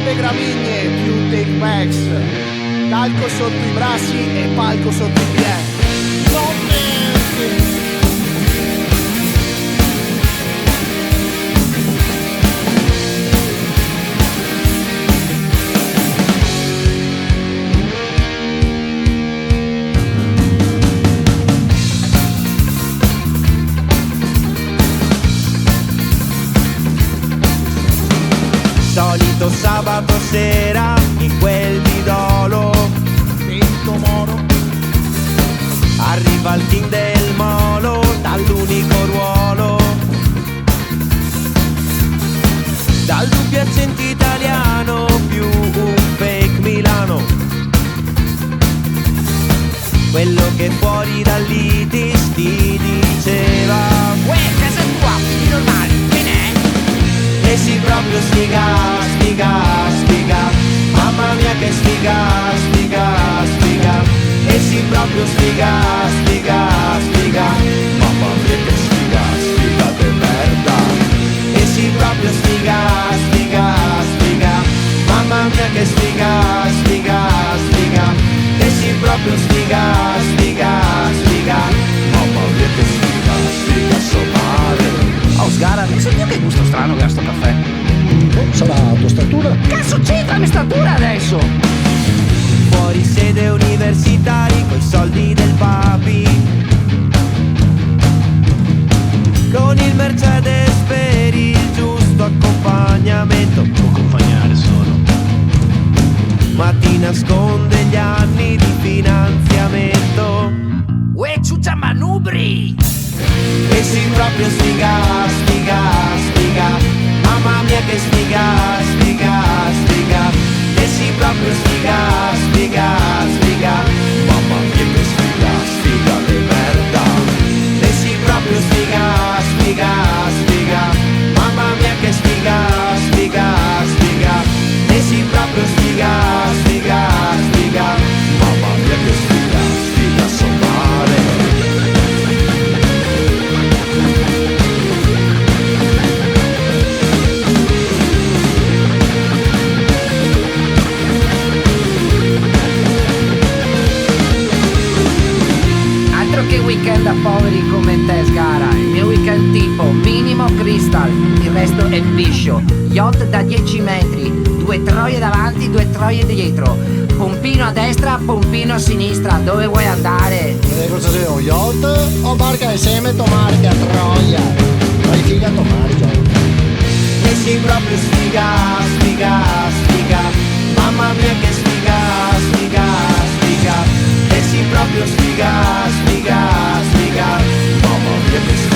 le gramigne, più take backs. Calco sotto i bracci e palco sotto i piedi. Solito sabato sera in quel bidolo Vento moro, arriva il king del molo dall'unico ruolo, dal dubbio accento italiano più un fake Milano, quello che fuori dall'Itis ti diceva Uè, casa tua, figli normali, che ne è? e si proprio sfiga, sfiga, sfiga, mamma mia che sfiga, sfiga, sfiga, e si proprio sfiga, sfiga, sfiga, mamma mia che sfiga, sfiga de merda, e si proprio sfiga, sfiga, sfiga, mamma mia che sfiga, sfiga, sfiga, e si proprio sfiga, sfiga, sfiga, mamma mia che sfiga, sfiga somare. Oh Sgara, mi sa che gusto strano che ha sto caffè. Sarà la tua statura? Cazzo c'entra la mia statura adesso? Fuori sede universitari coi soldi del papi, con il Mercedes per il giusto accompagnamento. Può accompagnare solo. Ma ti nasconde gli anni di finanziamento Uè, ciuccia manubri! e si proprio sfiga, sfiga, sfiga, mamma mia che sfiga, sfiga, sfiga, e si proprio sfiga, sfiga, sfiga, mamma mia che sfiga, sfiga de merda, e si proprio sfiga, sfiga, sfiga, mamma mia che sfiga, sfiga, sfiga, e si proprio sfiga, sfiga, sfiga, mamma mia che sfiga, sfiga sommare. Altro che weekend da poveri come te, Sgara. Il mio weekend tipo minimo crystal, il resto è piscio. Yacht da 10 metri, 2 troie davanti, 2 troie dietro. Pompino a destra, pompino a sinistra. Dove vuoi andare? Cosa sei, un yacht o barca insieme tomare che a Troia? Fai figa a tomare, già. E si proprio sfiga, sfiga, sfiga, mamma mia che sfiga, sfiga, sfiga, e si proprio sfiga, sfiga, sfiga, mamma mia che sfiga.